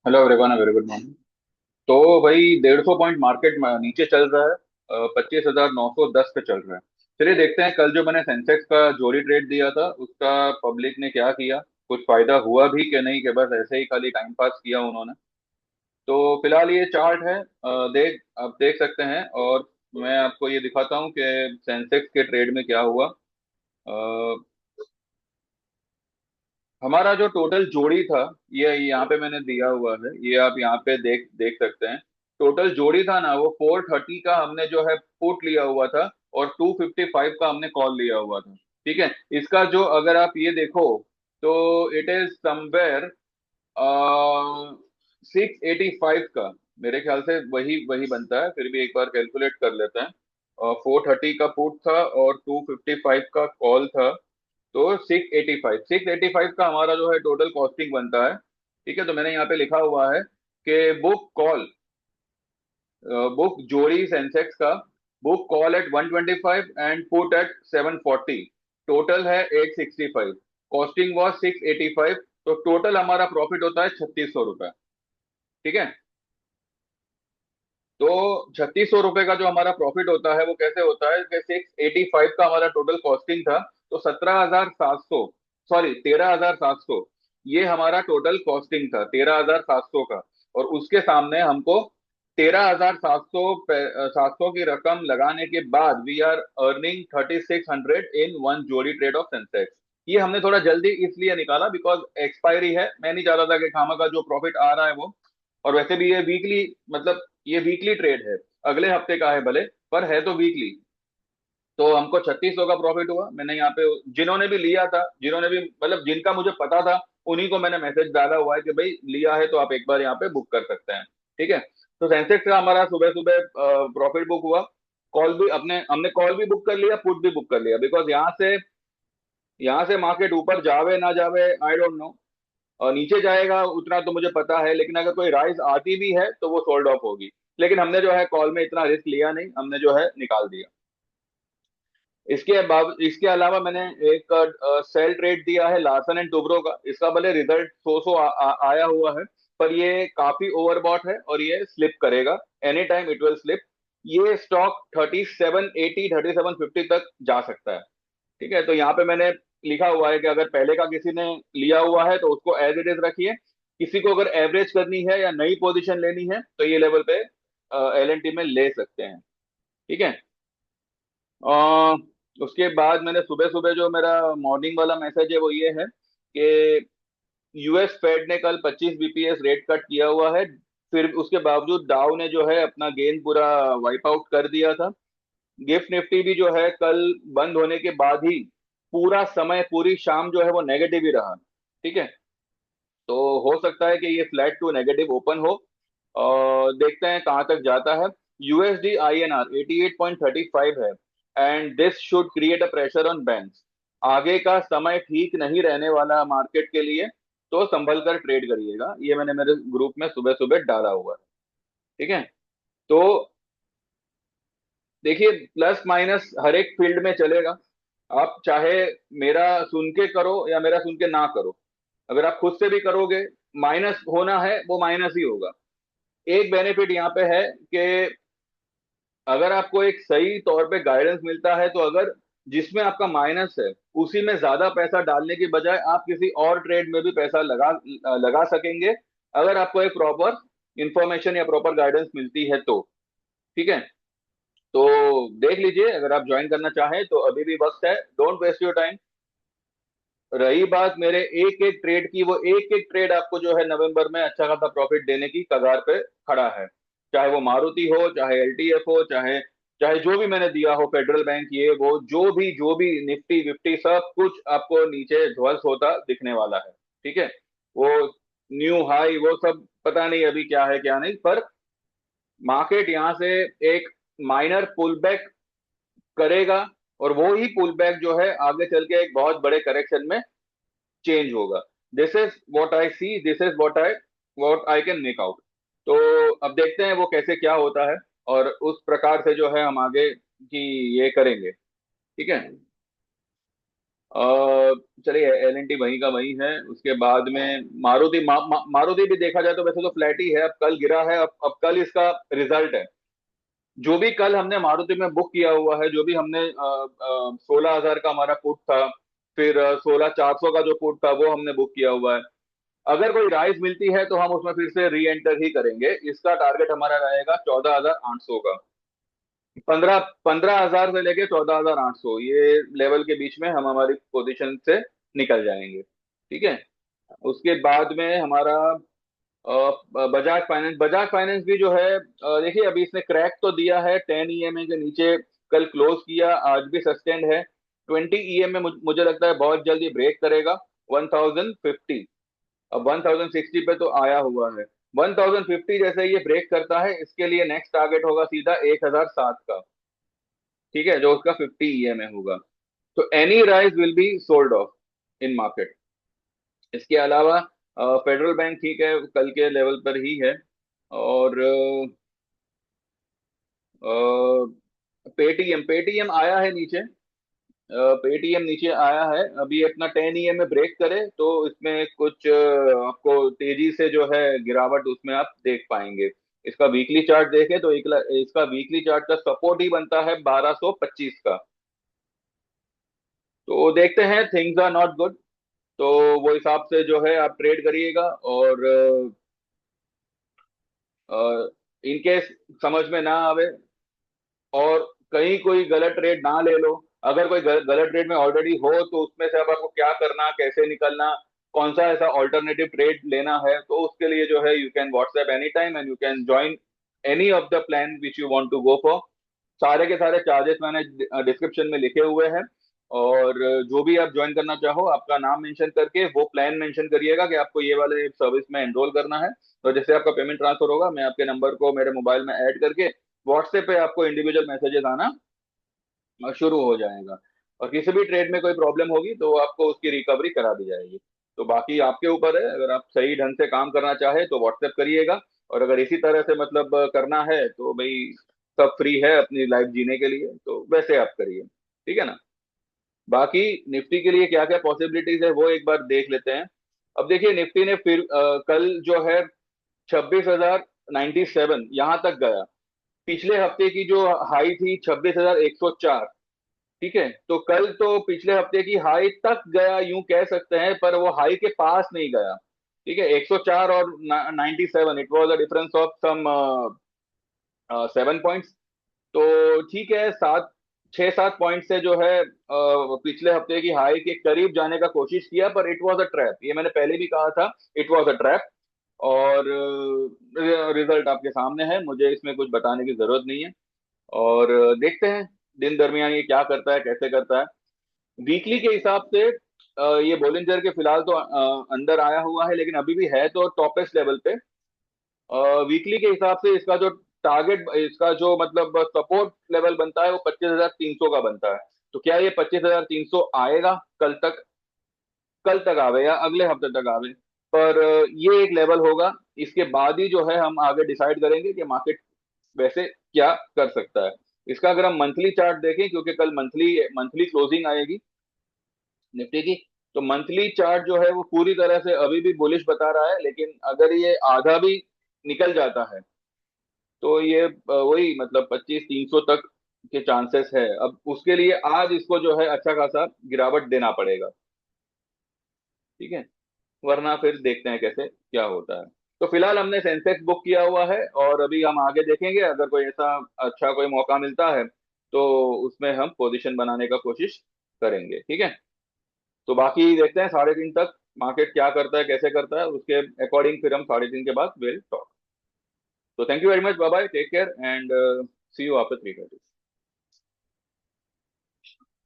Hello everyone, very good morning. तो भाई 150 point market में नीचे चल रहा है, 25,910 पे चल रहा है। चलिए देखते हैं कल जो मैंने सेंसेक्स का जोड़ी ट्रेड दिया था उसका पब्लिक ने क्या किया। कुछ फायदा हुआ भी कि नहीं, कि बस ऐसे ही खाली टाइम पास किया उन्होंने। तो फिलहाल ये चार्ट है, देख आप देख सकते हैं। और मैं आपको ये दिखाता हूँ कि सेंसेक्स के ट्रेड में क्या हुआ। हमारा जो टोटल जोड़ी था, ये यहाँ पे मैंने दिया हुआ है, ये आप यहाँ पे देख देख सकते हैं। टोटल जोड़ी था ना, वो 430 का हमने जो है पुट लिया हुआ था, और 255 का हमने कॉल लिया हुआ था। ठीक है। इसका जो अगर आप ये देखो, तो इट इज समवेयर 685 का। मेरे ख्याल से वही वही बनता है, फिर भी एक बार कैलकुलेट कर लेते हैं। 430 का पुट था और 255 का कॉल था। तो 685 का हमारा जो है टोटल कॉस्टिंग बनता है। ठीक है। तो मैंने यहाँ पे लिखा हुआ है कि बुक कॉल, बुक जोड़ी सेंसेक्स का, book call at 125 and put at 740। Total है 865, कॉस्टिंग वॉज 685। तो टोटल हमारा प्रॉफिट होता है 3600 रुपए। ठीक है। तो 3600 रुपए का जो हमारा प्रॉफिट होता है वो कैसे होता है कि 685 का हमारा टोटल कॉस्टिंग था, तो 17,700, सॉरी 13,700, ये हमारा टोटल कॉस्टिंग था 13,700 का। और उसके सामने हमको 13,700 की रकम लगाने के बाद we are earning 3600 in one जोड़ी ट्रेड ऑफ सेंसेक्स। ये हमने थोड़ा जल्दी इसलिए निकाला बिकॉज एक्सपायरी है, मैं नहीं चाहता था कि खामा का जो प्रॉफिट आ रहा है वो। और वैसे भी ये वीकली, मतलब ये वीकली ट्रेड है, अगले हफ्ते का है भले, पर है तो वीकली। तो हमको 3600 का प्रॉफिट हुआ। मैंने यहाँ पे जिन्होंने भी लिया था, जिन्होंने भी मतलब जिनका मुझे पता था, उन्हीं को मैंने मैसेज डाला हुआ है कि भाई लिया है तो आप एक बार यहाँ पे बुक कर सकते हैं। ठीक है। तो सेंसेक्स का हमारा सुबह सुबह प्रॉफिट बुक हुआ। कॉल भी अपने हमने कॉल भी बुक कर लिया, पुट भी बुक कर लिया, बिकॉज यहाँ से मार्केट ऊपर जावे ना जावे आई डोंट नो। और नीचे जाएगा उतना तो मुझे पता है, लेकिन अगर कोई राइज आती भी है तो वो सोल्ड ऑफ होगी। लेकिन हमने जो है कॉल में इतना रिस्क लिया नहीं, हमने जो है निकाल दिया। इसके अलावा मैंने एक सेल ट्रेड दिया है लार्सन एंड टुब्रो का। इसका भले रिजल्ट सो आया हुआ है, पर ये काफी ओवरबॉट है और ये स्लिप करेगा, any time it will slip. ये स्टॉक 3780 3750 तक जा सकता है। ठीक है। तो यहाँ पे मैंने लिखा हुआ है कि अगर पहले का किसी ने लिया हुआ है तो उसको एज इट इज रखिए। किसी को अगर एवरेज करनी है या नई पोजीशन लेनी है तो ये लेवल पे एल एन टी में ले सकते हैं। ठीक है। अ, उसके बाद मैंने सुबह सुबह जो मेरा मॉर्निंग वाला मैसेज है वो ये है कि यूएस फेड ने कल 25 बीपीएस रेट कट किया हुआ है। फिर उसके बावजूद डाउ ने जो है अपना गेन पूरा वाइप आउट कर दिया था। गिफ्ट निफ्टी भी जो है कल बंद होने के बाद ही पूरा समय, पूरी शाम जो है वो नेगेटिव ही रहा। ठीक है। तो हो सकता है कि ये फ्लैट टू नेगेटिव ओपन हो, और देखते हैं कहाँ तक जाता है। यूएसडी आईएनआर 88.35 है, and this should create a pressure on banks. आगे का समय ठीक नहीं रहने वाला मार्केट के लिए, तो संभल कर ट्रेड करिएगा, ये मैंने मेरे ग्रुप में सुबह सुबह डाला हुआ है। ठीक है। तो देखिए, प्लस माइनस हर एक फील्ड में चलेगा। आप चाहे मेरा सुन के करो या मेरा सुन के ना करो, अगर आप खुद से भी करोगे, माइनस होना है वो माइनस ही होगा। एक बेनिफिट यहाँ पे है कि अगर आपको एक सही तौर पे गाइडेंस मिलता है, तो अगर जिसमें आपका माइनस है उसी में ज्यादा पैसा डालने की बजाय आप किसी और ट्रेड में भी पैसा लगा लगा सकेंगे, अगर आपको एक प्रॉपर इंफॉर्मेशन या प्रॉपर गाइडेंस मिलती है तो। ठीक है। तो देख लीजिए, अगर आप ज्वाइन करना चाहें तो अभी भी वक्त है, डोंट वेस्ट योर टाइम। रही बात मेरे एक एक ट्रेड की, वो एक एक ट्रेड आपको जो है नवंबर में अच्छा खासा प्रॉफिट देने की कगार पे खड़ा है। चाहे वो मारुति हो, चाहे एलटीएफ हो, चाहे चाहे जो भी मैंने दिया हो, फेडरल बैंक, ये वो जो भी निफ्टी विफ्टी सब कुछ आपको नीचे ध्वस्त होता दिखने वाला है। ठीक है। वो न्यू हाई वो सब पता नहीं अभी क्या है क्या नहीं, पर मार्केट यहाँ से एक माइनर पुल बैक करेगा, और वो ही पुल बैक जो है आगे चल के एक बहुत बड़े करेक्शन में चेंज होगा। This is what I see, this is what I can make out. तो अब देखते हैं वो कैसे क्या होता है, और उस प्रकार से जो है हम आगे की ये करेंगे। ठीक है। चलिए L&T वहीं का वहीं है। उसके बाद में मारुति मारुति भी देखा जाए तो वैसे तो फ्लैट ही है, अब कल गिरा है, अब कल इसका रिजल्ट है। जो भी कल हमने मारुति में बुक किया हुआ है, जो भी हमने 16,000 का हमारा पुट था, फिर 16,400 का जो पुट था वो हमने बुक किया हुआ है। अगर कोई राइज मिलती है तो हम उसमें फिर से री एंटर ही करेंगे। इसका टारगेट हमारा रहेगा 14,800 का। 15,000 से लेके 14,800 ये लेवल के बीच में हम हमारी पोजीशन से निकल जाएंगे। ठीक है। उसके बाद में हमारा बजाज फाइनेंस भी जो है, देखिए अभी इसने क्रैक तो दिया है 10 EMA के नीचे, कल क्लोज किया, आज भी सस्टेंड है। 20 EMA मुझे लगता है बहुत जल्दी ब्रेक करेगा। 1050, अब 1060 पे तो आया हुआ है। 1050 जैसे ये ब्रेक करता है, इसके लिए नेक्स्ट टारगेट होगा सीधा 1007 का। ठीक है, जो उसका 50 EMA होगा। तो any rise will be sold off in market. इसके अलावा फेडरल बैंक ठीक है, कल के लेवल पर ही है। और पेटीएम पेटीएम आया है नीचे। पेटीएम नीचे आया है, अभी अपना 10 EMA ब्रेक करे तो इसमें कुछ आपको तेजी से जो है गिरावट उसमें आप देख पाएंगे। इसका वीकली चार्ट देखें तो इसका वीकली चार्ट का सपोर्ट ही बनता है 1225 का। तो देखते हैं, थिंग्स आर नॉट गुड। तो वो हिसाब से जो है आप ट्रेड करिएगा। और इन केस समझ में ना आवे और कहीं कोई गलत ट्रेड ना ले लो, अगर कोई गलत ट्रेड में ऑलरेडी हो तो उसमें से अब आपको क्या करना, कैसे निकलना, कौन सा ऐसा ऑल्टरनेटिव ट्रेड लेना है, तो उसके लिए जो है you can WhatsApp any time and you can join any of the plan which you want to go for. सारे के सारे चार्जेस मैंने डिस्क्रिप्शन में लिखे हुए हैं। और जो भी आप ज्वाइन करना चाहो, आपका नाम मेंशन करके वो प्लान मेंशन करिएगा कि आपको ये वाले सर्विस में एनरोल करना है। तो जैसे आपका पेमेंट ट्रांसफर होगा, मैं आपके नंबर को मेरे मोबाइल में ऐड करके व्हाट्सएप पे आपको इंडिविजुअल मैसेजेस आना शुरू हो जाएगा। और किसी भी ट्रेड में कोई प्रॉब्लम होगी तो आपको उसकी रिकवरी करा दी जाएगी। तो बाकी आपके ऊपर है, अगर आप सही ढंग से काम करना चाहे तो व्हाट्सएप करिएगा। और अगर इसी तरह से मतलब करना है तो भाई सब फ्री है अपनी लाइफ जीने के लिए, तो वैसे आप करिए। ठीक है ना। बाकी निफ्टी के लिए क्या क्या पॉसिबिलिटीज है वो एक बार देख लेते हैं। अब देखिए निफ्टी ने फिर कल जो है 26,097 यहां तक गया। पिछले हफ्ते की जो हाई थी 26,104। ठीक है, तो कल तो पिछले हफ्ते की हाई तक गया यूं कह सकते हैं, पर वो हाई के पास नहीं गया। ठीक है, 104 और 97, it was a difference of some 7 points. तो ठीक है, 6-7 पॉइंट से जो है पिछले हफ्ते की हाई के करीब जाने का कोशिश किया, पर इट वाज अ ट्रैप, ये मैंने पहले भी कहा था, इट वाज अ ट्रैप। और रिजल्ट आपके सामने है, मुझे इसमें कुछ बताने की जरूरत नहीं है। और देखते हैं दिन दरमियान ये क्या करता है, कैसे करता है। वीकली के हिसाब से ये बोलिंजर के फिलहाल तो अंदर आया हुआ है, लेकिन अभी भी है तो टॉपेस्ट लेवल पे। वीकली के हिसाब से इसका जो टारगेट, इसका जो मतलब सपोर्ट लेवल बनता है वो 25,300 का बनता है। तो क्या ये 25,300 आएगा कल तक? कल तक आवे या अगले हफ्ते तक आवे, पर ये एक लेवल होगा। इसके बाद ही जो है हम आगे डिसाइड करेंगे कि मार्केट वैसे क्या कर सकता है। इसका अगर हम मंथली चार्ट देखें, क्योंकि कल मंथली मंथली क्लोजिंग आएगी निफ्टी की, तो मंथली चार्ट जो है वो पूरी तरह से अभी भी बुलिश बता रहा है, लेकिन अगर ये आधा भी निकल जाता है तो ये वही मतलब 25,300 तक के चांसेस है। अब उसके लिए आज इसको जो है अच्छा खासा गिरावट देना पड़ेगा। ठीक है, वरना फिर देखते हैं कैसे क्या होता है। तो फिलहाल हमने सेंसेक्स बुक किया हुआ है, और अभी हम आगे देखेंगे, अगर कोई ऐसा अच्छा कोई मौका मिलता है तो उसमें हम पोजीशन बनाने का कोशिश करेंगे। ठीक है। तो बाकी देखते हैं 3:30 तक मार्केट क्या करता है, कैसे करता है, उसके अकॉर्डिंग फिर हम 3:30 के बाद विल टॉक। तो thank you very much, bye bye, take care and see you after 3:30।